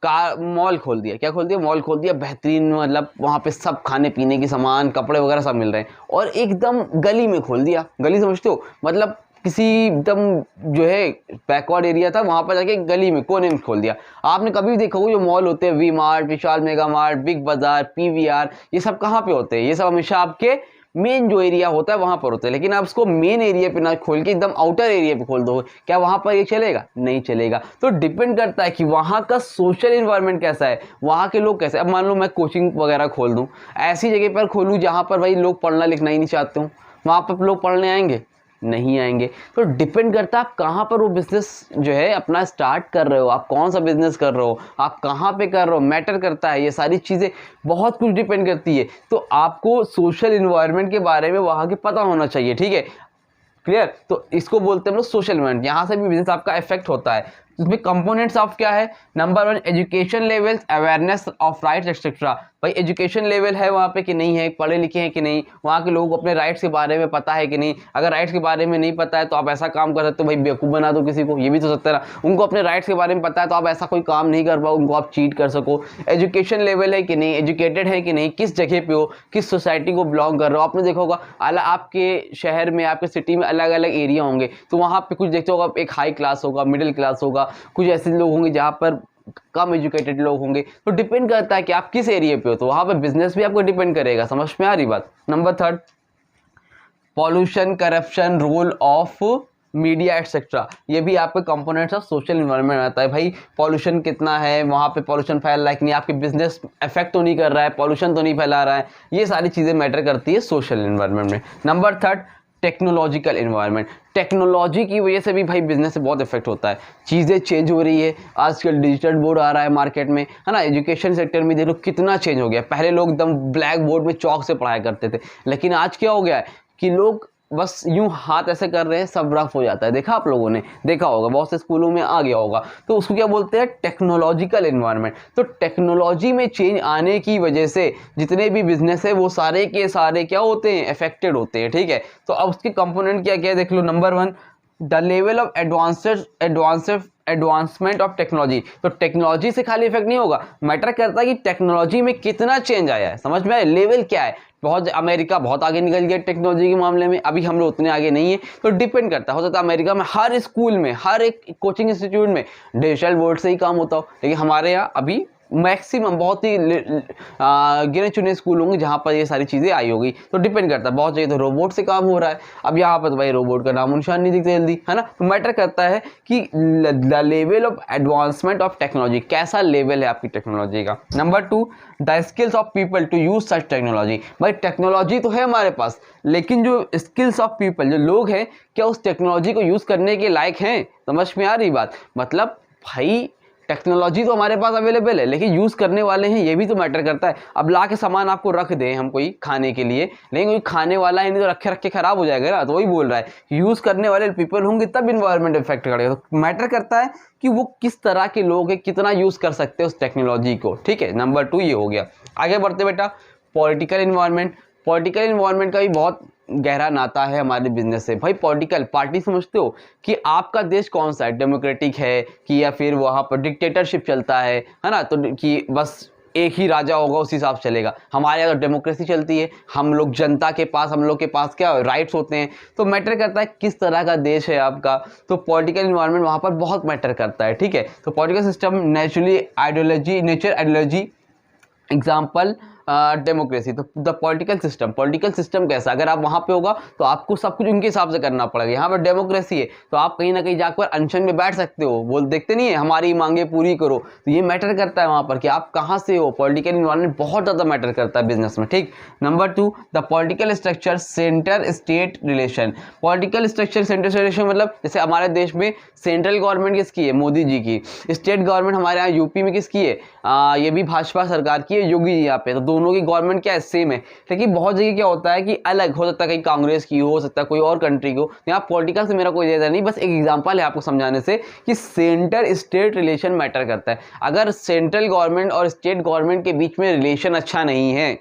कार मॉल खोल दिया, क्या खोल दिया, मॉल खोल दिया बेहतरीन, मतलब वहाँ पे सब खाने पीने की सामान, कपड़े वगैरह सब मिल रहे हैं, और एकदम गली में खोल दिया। गली समझते हो, मतलब किसी एकदम जो है बैकवर्ड एरिया था, वहाँ पर जाके गली में कोने में खोल दिया। आपने कभी भी देखा होगा जो मॉल होते हैं, V mart, Vishal mega mart, big Bazaar, PVR, ये सब कहाँ पे होते हैं, ये सब हमेशा आपके मेन जो एरिया होता है वहां पर होता है। लेकिन आप उसको मेन एरिया पे ना खोल के एकदम आउटर एरिया पे खोल दो, क्या वहां पर ये चलेगा? नहीं चलेगा। तो डिपेंड करता है कि वहां का सोशल एनवायरनमेंट कैसा है, वहां के लोग कैसे। अब मान लो मैं कोचिंग वगैरह खोल दूं, ऐसी जगह पर खोलूं जहां पर भाई लोग पढ़ना लिखना ही नहीं चाहते हूँ, वहां पर लोग पढ़ने आएंगे? नहीं आएंगे। तो डिपेंड करता है आप कहाँ पर वो बिजनेस जो है अपना स्टार्ट कर रहे हो, आप कौन सा बिजनेस कर रहे हो, आप कहाँ पे कर रहे हो, मैटर करता है। ये सारी चीज़ें बहुत कुछ डिपेंड करती है। तो आपको सोशल इन्वायरमेंट के बारे में वहाँ के पता होना चाहिए, ठीक है। क्लियर? तो इसको बोलते हैं हम लोग सोशल इन्वायरमेंट। यहाँ से भी बिजनेस आपका इफेक्ट होता है। इसमें कंपोनेंट्स ऑफ क्या है, number 1 education level, awareness of rights etcetera. भाई एजुकेशन लेवल है वहाँ पे कि नहीं है, पढ़े लिखे हैं कि नहीं, वहाँ के लोगों को अपने राइट्स के बारे में पता है कि नहीं। अगर राइट्स के बारे में नहीं पता है तो आप ऐसा काम कर सकते हो, भाई बेवकूफ़ बना दो किसी को, ये भी तो सकते हैं ना। उनको अपने राइट्स के बारे में पता है तो आप ऐसा कोई काम नहीं कर पाओ, उनको आप चीट कर सको। एजुकेशन लेवल है कि नहीं, एजुकेटेड है कि नहीं, किस जगह पे हो, किस सोसाइटी को बिलोंग कर रहे हो। आपने देखा होगा आपके शहर में, आपके सिटी में अलग अलग एरिया होंगे, तो वहाँ पे कुछ देखते होगा एक हाई क्लास होगा, मिडिल क्लास होगा, कुछ ऐसे लोग होंगे जहाँ पर कम एजुकेटेड लोग होंगे। तो डिपेंड करता है कि आप किस एरिया पे हो, तो वहां पे बिजनेस भी आपको डिपेंड करेगा। समझ में आ रही बात? Number 3 pollution, corruption, role of media etcetera, ये भी आपके कंपोनेंट्स ऑफ सोशल इन्वायरमेंट आता है। भाई पॉल्यूशन कितना है, वहाँ पे पॉल्यूशन फैल रहा है कि नहीं, आपके बिजनेस इफेक्ट तो नहीं कर रहा है, पॉल्यूशन तो नहीं फैला रहा है, ये सारी चीज़ें मैटर करती है सोशल इन्वायरमेंट में। नंबर 3 टेक्नोलॉजिकल इन्वायरमेंट, टेक्नोलॉजी की वजह से भी भाई बिजनेस से बहुत इफेक्ट होता है। चीज़ें चेंज हो रही है, आजकल डिजिटल बोर्ड आ रहा है मार्केट में, है ना। एजुकेशन सेक्टर में देखो कितना चेंज हो गया। पहले लोग एकदम ब्लैक बोर्ड में चौक से पढ़ाया करते थे, लेकिन आज क्या हो गया है कि लोग बस यूं हाथ ऐसे कर रहे हैं, सब रफ हो जाता है। देखा आप लोगों ने, देखा होगा, बहुत से स्कूलों में आ गया होगा। तो उसको क्या बोलते हैं, टेक्नोलॉजिकल एनवायरनमेंट। तो टेक्नोलॉजी में चेंज आने की वजह से जितने भी बिजनेस है वो सारे के सारे क्या होते हैं, अफेक्टेड होते हैं, ठीक है। तो अब उसके कंपोनेंट क्या क्या देख लो। Number 1 the level of advancement of technology. तो टेक्नोलॉजी से खाली इफेक्ट नहीं होगा, मैटर करता है कि टेक्नोलॉजी में कितना चेंज आया है। समझ में आया? लेवल क्या है। बहुत अमेरिका बहुत आगे निकल गया टेक्नोलॉजी के मामले में, अभी हम लोग उतने आगे नहीं है। तो डिपेंड करता है, हो सकता है अमेरिका में हर स्कूल में, हर एक कोचिंग इंस्टीट्यूट में डिजिटल बोर्ड से ही काम होता हो, लेकिन हमारे यहाँ अभी मैक्सिमम बहुत ही गिने चुने स्कूल होंगे जहाँ पर ये सारी चीज़ें आई होगी। तो डिपेंड करता है, बहुत जगह तो रोबोट से काम हो रहा है। अब यहाँ पर तो भाई रोबोट का नामो निशान नहीं दिखता जल्दी, है ना। तो मैटर करता है कि the level of advancement of technology, कैसा लेवल है आपकी टेक्नोलॉजी का। Number 2, the skills of people to use such technology. भाई टेक्नोलॉजी तो है हमारे पास, लेकिन जो स्किल्स ऑफ पीपल, जो लोग हैं, क्या उस टेक्नोलॉजी को यूज करने के लायक हैं। समझ में आ रही बात। मतलब भाई टेक्नोलॉजी तो हमारे पास अवेलेबल है, लेकिन यूज़ करने वाले हैं, ये भी तो मैटर करता है। अब ला के सामान आपको रख दें हम कोई खाने के लिए, लेकिन कोई खाने वाला है नहीं तो रखे रखे खराब हो जाएगा ना। तो वही बोल रहा है, यूज़ करने वाले पीपल होंगे तब इन्वायरमेंट इफेक्ट करेगा। तो मैटर करता है कि वो किस तरह के लोग हैं, कितना यूज़ कर सकते हैं उस टेक्नोलॉजी को। ठीक है, नंबर 2 ये हो गया। आगे बढ़ते बेटा, पॉलिटिकल इन्वायरमेंट। पॉलिटिकल इन्वायरमेंट का भी बहुत गहरा नाता है हमारे बिजनेस से। भाई पॉलिटिकल पार्टी समझते हो कि आपका देश कौन सा है, डेमोक्रेटिक है कि या फिर वहाँ पर डिक्टेटरशिप चलता है ना। तो कि बस एक ही राजा होगा, उस हिसाब से चलेगा। हमारे अगर डेमोक्रेसी चलती है, हम लोग जनता के पास, हम लोग के पास क्या राइट्स होते हैं। तो मैटर करता है किस तरह का देश है आपका। तो पॉलिटिकल इन्वायरमेंट वहाँ पर बहुत मैटर करता है। ठीक है, तो political system naturally ideology, nature ideology, example democracy. तो द पॉलिटिकल सिस्टम कैसा, अगर आप वहाँ पे होगा तो आपको सब कुछ उनके हिसाब से करना पड़ेगा। यहाँ पर डेमोक्रेसी है तो आप कहीं ना कहीं जाकर अनशन में बैठ सकते हो, बोल देखते नहीं है हमारी मांगे पूरी करो। तो ये मैटर करता है वहाँ पर कि आप कहाँ से हो। पॉलिटिकल इन्वायरमेंट बहुत ज़्यादा मैटर करता है बिजनेस में। ठीक, number 2, the political structure centre state relation. Political structure centre state relation मतलब जैसे हमारे देश में सेंट्रल गवर्नमेंट किसकी है, मोदी जी की। स्टेट गवर्नमेंट हमारे यहाँ यूपी में किसकी है, ये भी भाजपा सरकार की है, योगी जी यहाँ पे। तो दोनों की गवर्नमेंट क्या है, सेम है। लेकिन बहुत जगह क्या होता है कि अलग हो सकता है, कहीं कांग्रेस की हो सकता है, कोई और कंट्री को। यहाँ पॉलिटिकल से मेरा कोई ज्यादा नहीं, बस एक एग्जांपल है आपको समझाने से कि सेंटर स्टेट रिलेशन मैटर करता है। अगर सेंट्रल गवर्नमेंट और स्टेट गवर्नमेंट के बीच में रिलेशन अच्छा नहीं है,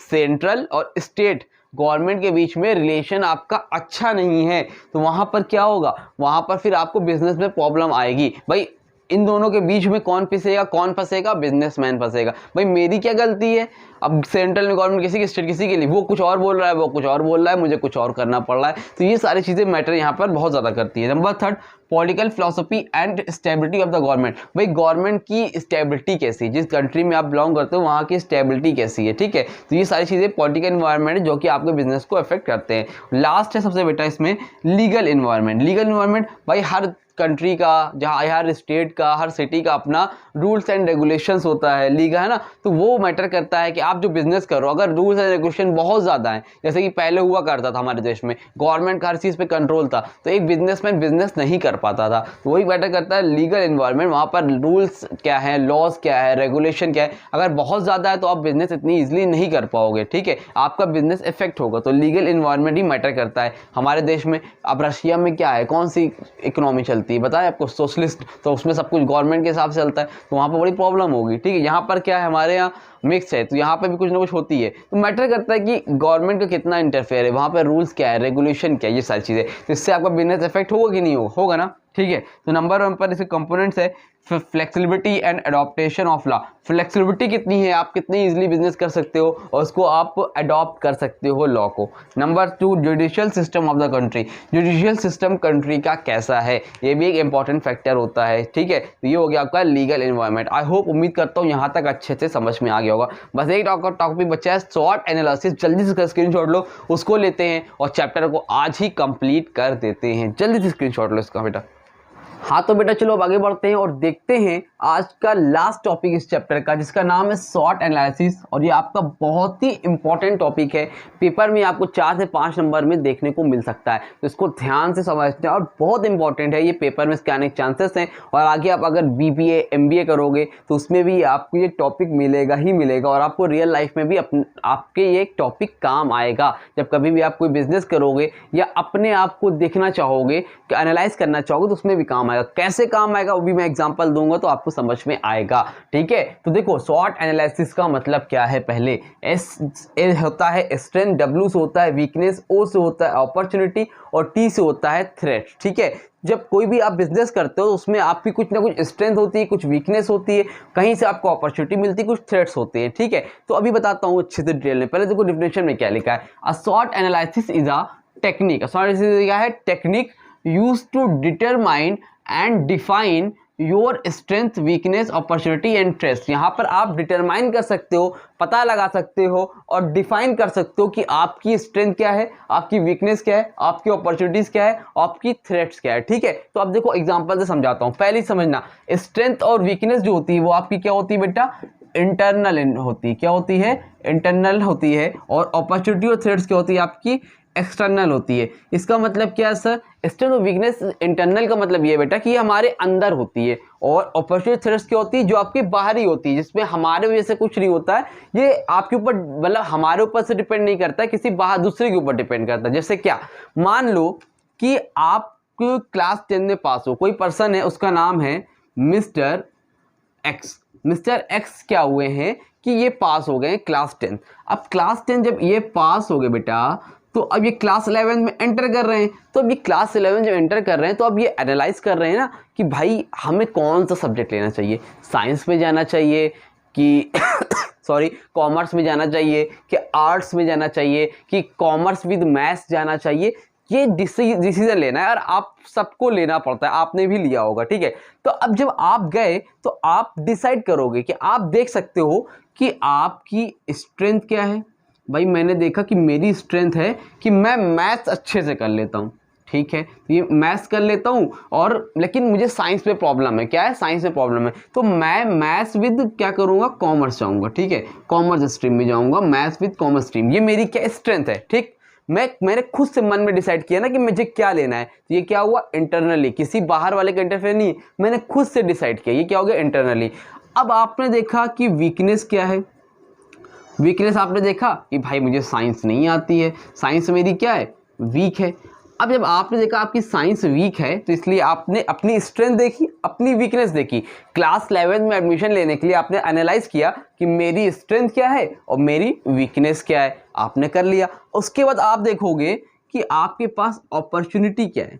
सेंट्रल और स्टेट गवर्नमेंट के बीच में रिलेशन आपका अच्छा नहीं है, तो वहां पर क्या होगा, वहां पर फिर आपको बिजनेस में प्रॉब्लम आएगी। भाई इन दोनों के बीच में कौन पिसेगा, कौन फंसेगा, बिजनेसमैन फंसेगा। भाई मेरी क्या गलती है, अब सेंट्रल में गवर्नमेंट किसी की, स्टेट किसी के लिए, वो कुछ और बोल रहा है, वो कुछ और बोल रहा है, मुझे कुछ और करना पड़ रहा है। तो ये सारी चीज़ें मैटर यहाँ पर बहुत ज़्यादा करती है। Number 3, political philosophy and stability of the government. भाई गवर्नमेंट की स्टेबिलिटी कैसी, जिस कंट्री में आप बिलोंग करते हो वहाँ की स्टेबिलिटी कैसी है। ठीक है, तो ये सारी चीज़ें पॉलिटिकल इन्वायरमेंट जो कि आपके बिजनेस को अफेक्ट करते हैं। लास्ट है सबसे बेटा इसमें लीगल इन्वायरमेंट। लीगल इन्वायरमेंट भाई हर कंट्री का, जहाँ हर स्टेट का, हर सिटी का अपना रूल्स एंड रेगुलेशंस होता है, लीगल, है ना। तो वो मैटर करता है कि आप जो बिजनेस करो, अगर रूल्स एंड रेगुलेशन बहुत ज़्यादा है, जैसे कि पहले हुआ करता था हमारे देश में, गवर्नमेंट का हर चीज़ पे कंट्रोल था, तो एक बिजनेसमैन बिजनेस नहीं कर पाता था। तो वही मैटर करता है लीगल इन्वायरमेंट, वहाँ पर रूल्स क्या है, लॉज क्या है, रेगुलेशन क्या है। अगर बहुत ज़्यादा है तो आप बिजनेस इतनी ईजिली नहीं कर पाओगे। ठीक है, आपका बिजनेस इफेक्ट होगा। तो लीगल इन्वायरमेंट ही मैटर करता है हमारे देश में। अब रशिया में क्या है, कौन सी इकोनॉमी चलती है बताए आपको, सोशलिस्ट, तो उसमें सब कुछ गवर्नमेंट के हिसाब से चलता है, तो वहाँ पर बड़ी प्रॉब्लम होगी। ठीक है, यहाँ पर क्या है, हमारे यहाँ मिक्स है, तो यहाँ पे भी कुछ ना कुछ होती है। तो मैटर करता है कि गवर्नमेंट का कितना इंटरफेयर है, वहाँ पर रूल्स क्या है, रेगुलेशन क्या है, ये सारी चीज़ें। तो इससे आपका बिजनेस इफेक्ट होगा कि नहीं होगा ना। ठीक है, तो नंबर 1 पर इसके कंपोनेंट्स है flexibility and adaptation of law. Flexibility कितनी है, आप कितनी इजीली बिजनेस कर सकते हो और उसको आप अडॉप्ट कर सकते हो लॉ को। Number 2, judicial system of the country. Judicial system country का कैसा है, ये भी एक इंपॉर्टेंट फैक्टर होता है। ठीक है, तो ये हो गया आपका लीगल एनवायरनमेंट। आई होप, उम्मीद करता हूँ यहाँ तक अच्छे से समझ में आ गया होगा। बस एक टॉपिक बचा है, शॉर्ट एनालिसिस। जल्दी से स्क्रीनशॉट लो, उसको लेते हैं और चैप्टर को आज ही कंप्लीट कर देते हैं। जल्दी से स्क्रीनशॉट लो इसका बेटा। हाँ तो बेटा चलो अब आगे बढ़ते हैं और देखते हैं आज का लास्ट टॉपिक इस चैप्टर का, जिसका नाम है शॉर्ट एनालिसिस। और ये आपका बहुत ही इंपॉर्टेंट टॉपिक है, पेपर में आपको 4 से 5 नंबर में देखने को मिल सकता है, तो इसको ध्यान से समझते हैं। और बहुत इंपॉर्टेंट है, ये पेपर में इसके आने के चांसेस हैं। और आगे आप अगर BBA MBA करोगे तो उसमें भी आपको ये टॉपिक मिलेगा ही मिलेगा, और आपको रियल लाइफ में भी आपके ये टॉपिक काम आएगा। जब कभी भी आप कोई बिजनेस करोगे या अपने आप को देखना चाहोगे, एनालाइज करना चाहोगे, तो उसमें भी काम आएगा। कैसे काम आएगा वो भी मैं एग्जांपल दूंगा तो आपको समझ में आएगा। ठीक है, तो देखो शॉर्ट एनालिसिस का मतलब क्या है। पहले S होता है स्ट्रेंथ, W से होता है वीकनेस, O से होता है अपॉर्चुनिटी और T से होता है थ्रेट। ठीक है, जब कोई भी आप बिजनेस करते हो तो उसमें आपकी कुछ ना कुछ स्ट्रेंथ होती है, कुछ वीकनेस होती है, कहीं से आपको अपॉर्चुनिटी मिलती है, कुछ थ्रेट्स होते हैं। ठीक है, तो अभी बताता हूँ अच्छे से डिटेल में। पहले देखो डिफिनेशन में क्या लिखा है। A short analysis is a technique. Short analysis क्या है, technique used to determine and define your strength, weakness, opportunity and threats. यहाँ पर आप डिटरमाइन कर सकते हो, पता लगा सकते हो और डिफाइन कर सकते हो कि आपकी स्ट्रेंथ क्या है, आपकी वीकनेस क्या है, आपकी अपॉर्चुनिटीज क्या है, आपकी थ्रेट्स क्या है। ठीक है, तो अब देखो एग्जांपल से समझाता हूँ। पहले समझना, स्ट्रेंथ और वीकनेस जो होती है वो आपकी क्या होती है बेटा, इंटरनल होती है। क्या होती है, इंटरनल होती है। और अपॉर्चुनिटी और थ्रेट्स क्या होती है, आपकी एक्सटर्नल होती है। इसका मतलब क्या है सर, स्ट्रेंथ और वीकनेस इंटरनल का मतलब ये बेटा कि ये हमारे अंदर होती है, और अपॉर्चुनिटी थ्रेट्स क्या होती है, जो आपकी बाहरी होती है, जिसमें हमारे वजह से कुछ नहीं होता है। ये आपके ऊपर, मतलब हमारे ऊपर से डिपेंड नहीं करता है, किसी बाहर दूसरे के ऊपर डिपेंड करता है। जैसे क्या, मान लो कि आप क्लास 10 में पास हो, कोई पर्सन है, उसका नाम है मिस्टर एक्स। मिस्टर एक्स क्या हुए हैं कि ये पास हो गए क्लास 10। अब क्लास 10 जब ये पास हो गए बेटा, तो अब ये क्लास 11 में एंटर कर रहे हैं। तो अब ये क्लास 11 जब एंटर कर रहे हैं, तो अब ये एनालाइज कर रहे हैं ना कि भाई हमें कौन सा सब्जेक्ट लेना चाहिए, साइंस में जाना चाहिए कि सॉरी कॉमर्स में जाना चाहिए, कि आर्ट्स में जाना चाहिए, कि कॉमर्स विद मैथ्स जाना चाहिए। ये डिसीजन लेना है, और आप सबको लेना पड़ता है, आपने भी लिया होगा। ठीक है, तो अब जब आप गए तो आप डिसाइड करोगे कि आप देख सकते हो कि आपकी स्ट्रेंथ क्या है। भाई मैंने देखा कि मेरी स्ट्रेंथ है कि मैं मैथ्स अच्छे से कर लेता हूँ। ठीक है, तो ये मैथ्स कर लेता हूँ, और लेकिन मुझे साइंस में प्रॉब्लम है। क्या है, साइंस में प्रॉब्लम है, तो मैं मैथ्स विद क्या करूँगा, कॉमर्स जाऊँगा। ठीक है, कॉमर्स स्ट्रीम में जाऊँगा, मैथ्स विद कॉमर्स स्ट्रीम। ये मेरी क्या स्ट्रेंथ है। ठीक, मैंने खुद से मन में डिसाइड किया ना कि मुझे क्या लेना है। तो ये क्या हुआ, इंटरनली, किसी बाहर वाले का इंटरफेयर नहीं, मैंने खुद से डिसाइड किया। ये क्या हो गया, इंटरनली। अब आपने देखा कि वीकनेस क्या है। वीकनेस आपने देखा कि भाई मुझे साइंस नहीं आती है, साइंस मेरी क्या है, वीक है। अब जब आपने देखा आपकी साइंस वीक है, तो इसलिए आपने अपनी स्ट्रेंथ देखी, अपनी वीकनेस देखी। क्लास 11 में एडमिशन लेने के लिए आपने एनालाइज किया कि मेरी स्ट्रेंथ क्या है और मेरी वीकनेस क्या है, आपने कर लिया। उसके बाद आप देखोगे कि आपके पास अपॉर्चुनिटी क्या है,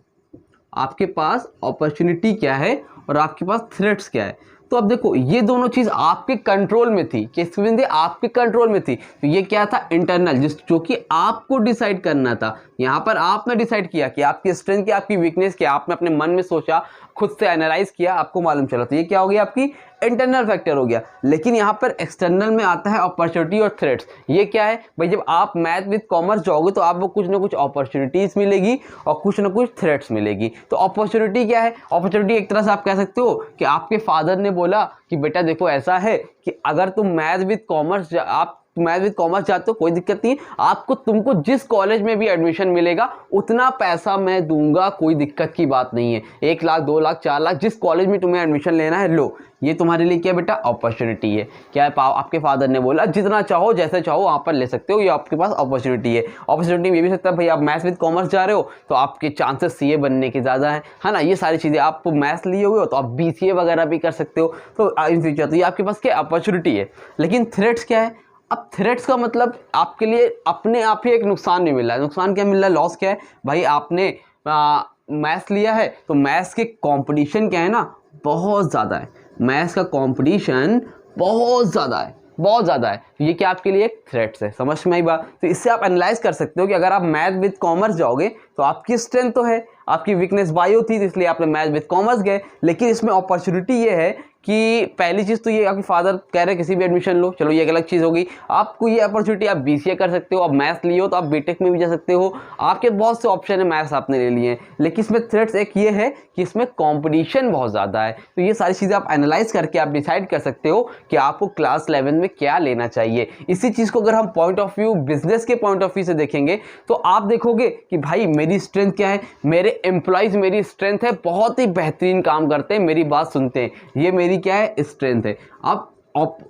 आपके पास अपॉर्चुनिटी क्या है और आपके पास थ्रेट्स क्या है। तो अब देखो ये दोनों चीज आपके कंट्रोल में थी, किस बिंदु आपके कंट्रोल में थी। तो ये क्या था, इंटरनल, जो कि आपको डिसाइड करना था। यहाँ पर आपने डिसाइड किया कि आपकी स्ट्रेंथ क्या, आपकी वीकनेस क्या, आपने अपने मन में सोचा, खुद से एनालाइज किया, आपको मालूम चला। तो ये क्या हो गया, आपकी इंटरनल फैक्टर हो गया। लेकिन यहाँ पर एक्सटर्नल में आता है अपॉर्चुनिटी और थ्रेट्स। ये क्या है भाई, जब आप मैथ विद कॉमर्स जाओगे तो आपको कुछ ना कुछ अपॉर्चुनिटीज मिलेगी और कुछ ना कुछ थ्रेट्स मिलेगी। तो अपॉर्चुनिटी क्या है, अपॉर्चुनिटी एक तरह से आप कह सकते हो कि आपके फादर ने बोला कि बेटा देखो ऐसा है कि अगर तुम मैथ विद कॉमर्स, आप मैथ विद कॉमर्स जाते हो कोई दिक्कत नहीं, आपको तुमको जिस कॉलेज में भी एडमिशन मिलेगा उतना पैसा मैं दूंगा, कोई दिक्कत की बात नहीं है। 1 लाख 2 लाख 4 लाख जिस कॉलेज में तुम्हें एडमिशन लेना है लो। ये तुम्हारे लिए क्या बेटा, अपॉर्चुनिटी है। क्या है, आपके फादर ने बोला जितना चाहो जैसे चाहो वहाँ पर ले सकते हो, ये आपके पास अपॉर्चुनिटी है। अपॉर्चुनिटी ये भी सकता है भाई आप मैथ्स विद कॉमर्स जा रहे हो तो आपके चांसेस सीए बनने के ज़्यादा है ना। ये सारी चीज़ें, आप मैथ्स लिए हुए हो तो आप बीसीए वगैरह भी कर सकते हो तो इन फ्यूचर। तो ये आपके पास क्या अपॉर्चुनिटी है। लेकिन थ्रेट्स क्या है, अब थ्रेट्स का मतलब आपके लिए अपने आप ही एक नुकसान नहीं मिल रहा है। नुकसान क्या मिल रहा है, लॉस क्या है भाई, आपने मैथ्स लिया है तो मैथ्स के कंपटीशन क्या है ना, बहुत ज़्यादा है। मैथ्स का कंपटीशन बहुत ज़्यादा है, बहुत ज़्यादा है। तो ये क्या आपके लिए एक थ्रेट्स है, समझ में आई बात। तो इससे आप एनालाइज कर सकते हो कि अगर आप मैथ विद कॉमर्स जाओगे तो आपकी स्ट्रेंथ तो है, आपकी वीकनेस बायो थी, इसलिए आपने मैथ विद कॉमर्स गए। लेकिन इसमें अपॉर्चुनिटी ये है कि पहली चीज़ तो ये आपके फादर कह रहे हैं किसी भी एडमिशन लो, चलो ये एक अलग चीज़ होगी। आपको ये अपॉर्चुनिटी, आप बीसीए कर सकते हो, आप मैथ्स लिए हो तो आप बीटेक में भी जा सकते हो, आपके बहुत से ऑप्शन है, मैथ्स आपने ले लिए हैं। लेकिन इसमें थ्रेट्स एक ये है कि इसमें कंपटीशन बहुत ज़्यादा है। तो ये सारी चीज़ें आप एनालाइज करके आप डिसाइड कर सकते हो कि आपको क्लास 11 में क्या लेना चाहिए। इसी चीज़ को अगर हम पॉइंट ऑफ व्यू, बिजनेस के पॉइंट ऑफ व्यू से देखेंगे तो आप देखोगे कि भाई मेरी स्ट्रेंथ क्या है, मेरे एम्प्लॉयज़ मेरी स्ट्रेंथ है, बहुत ही बेहतरीन काम करते हैं, मेरी बात सुनते हैं, ये मेरी क्या है, स्ट्रेंथ है। अब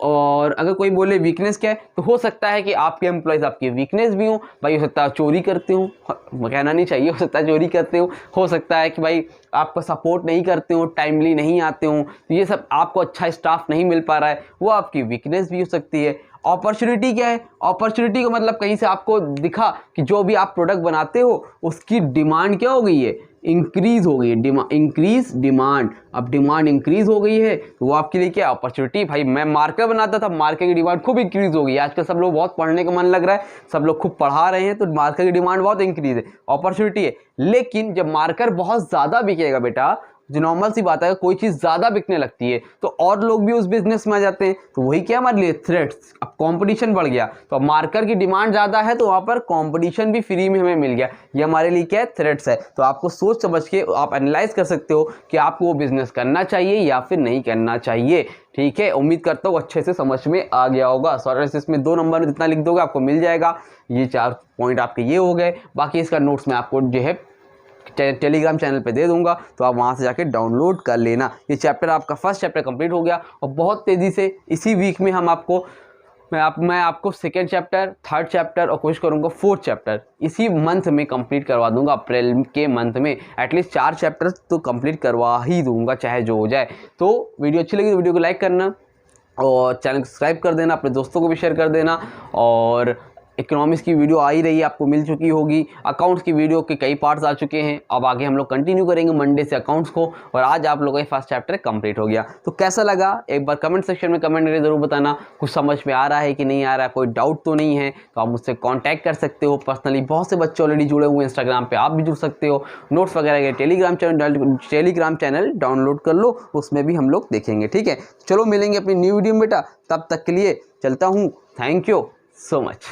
और अगर कोई बोले वीकनेस क्या है, तो हो सकता है कि आपके एम्प्लॉयज़ आपकी वीकनेस भी हो। भाई हो सकता है चोरी करते हो, कहना नहीं चाहिए, हो सकता है चोरी करते हो सकता है कि भाई आपको सपोर्ट नहीं करते हो, टाइमली नहीं आते हो, तो ये सब आपको अच्छा स्टाफ नहीं मिल पा रहा है, वो आपकी वीकनेस भी हो सकती है। अपॉर्चुनिटी क्या है, अपॉर्चुनिटी का मतलब कहीं से आपको दिखा कि जो भी आप प्रोडक्ट बनाते हो उसकी डिमांड क्या हो गई है, इंक्रीज हो गई है, इंक्रीज डिमांड। अब डिमांड इंक्रीज हो गई है तो वो आपके लिए क्या अपॉर्चुनिटी। भाई मैं मार्कर बनाता था, मार्कर की डिमांड खूब इंक्रीज हो गई है, आजकल सब लोग बहुत पढ़ने का मन लग रहा है, सब लोग खूब पढ़ा रहे हैं तो मार्कर की डिमांड बहुत इंक्रीज है, अपॉर्चुनिटी है। लेकिन जब मार्कर बहुत ज़्यादा बिकेगा बेटा, जो नॉर्मल सी बात है, कोई चीज़ ज़्यादा बिकने लगती है तो और लोग भी उस बिजनेस में आ जाते हैं, तो वही क्या हमारे लिए थ्रेट्स। अब कंपटीशन बढ़ गया तो अब मार्कर की डिमांड ज़्यादा है तो वहाँ पर कंपटीशन भी फ्री में हमें मिल गया, ये हमारे लिए क्या है, थ्रेट्स है। तो आपको सोच समझ के आप एनालाइज कर सकते हो कि आपको वो बिजनेस करना चाहिए या फिर नहीं करना चाहिए। ठीक है, उम्मीद करता हूँ अच्छे से समझ में आ गया होगा। शॉर्ट एनालिसिस में 2 नंबर में जितना लिख दोगे आपको मिल जाएगा। ये 4 पॉइंट आपके ये हो गए। बाकी इसका नोट्स मैं आपको जो है टेलीग्राम चैनल पे दे दूंगा, तो आप वहाँ से जाके डाउनलोड कर लेना। ये चैप्टर आपका फर्स्ट चैप्टर कंप्लीट हो गया और बहुत तेज़ी से इसी वीक में हम आपको मैं आपको सेकेंड चैप्टर, थर्ड चैप्टर और कोशिश करूँगा फोर्थ चैप्टर इसी मंथ में कंप्लीट करवा दूंगा। अप्रैल के मंथ में एटलीस्ट 4 चैप्टर तो कंप्लीट करवा ही दूंगा, चाहे जो हो जाए। तो वीडियो अच्छी लगी तो वीडियो को लाइक करना और चैनल को सब्सक्राइब कर देना, अपने दोस्तों को भी शेयर कर देना। और इकोनॉमिक्स की वीडियो आ ही रही है, आपको मिल चुकी होगी। अकाउंट्स की वीडियो के कई पार्ट्स आ चुके हैं, अब आगे हम लोग कंटिन्यू करेंगे मंडे से अकाउंट्स को। और आज आप लोगों का फर्स्ट चैप्टर कंप्लीट हो गया। तो कैसा लगा एक बार कमेंट सेक्शन में कमेंट करके ज़रूर बताना। कुछ समझ में आ रहा है कि नहीं आ रहा है, कोई डाउट तो नहीं है तो आप मुझसे कॉन्टैक्ट कर सकते हो पर्सनली। बहुत से बच्चे ऑलरेडी जुड़े हुए हैं इंस्टाग्राम पर, आप भी जुड़ सकते हो। नोट्स वगैरह के टेलीग्राम चैनल डाउनलोड कर लो, उसमें भी हम लोग देखेंगे। ठीक है, चलो मिलेंगे अपनी न्यू वीडियो में बेटा, तब तक के लिए चलता हूँ। Thank you so much.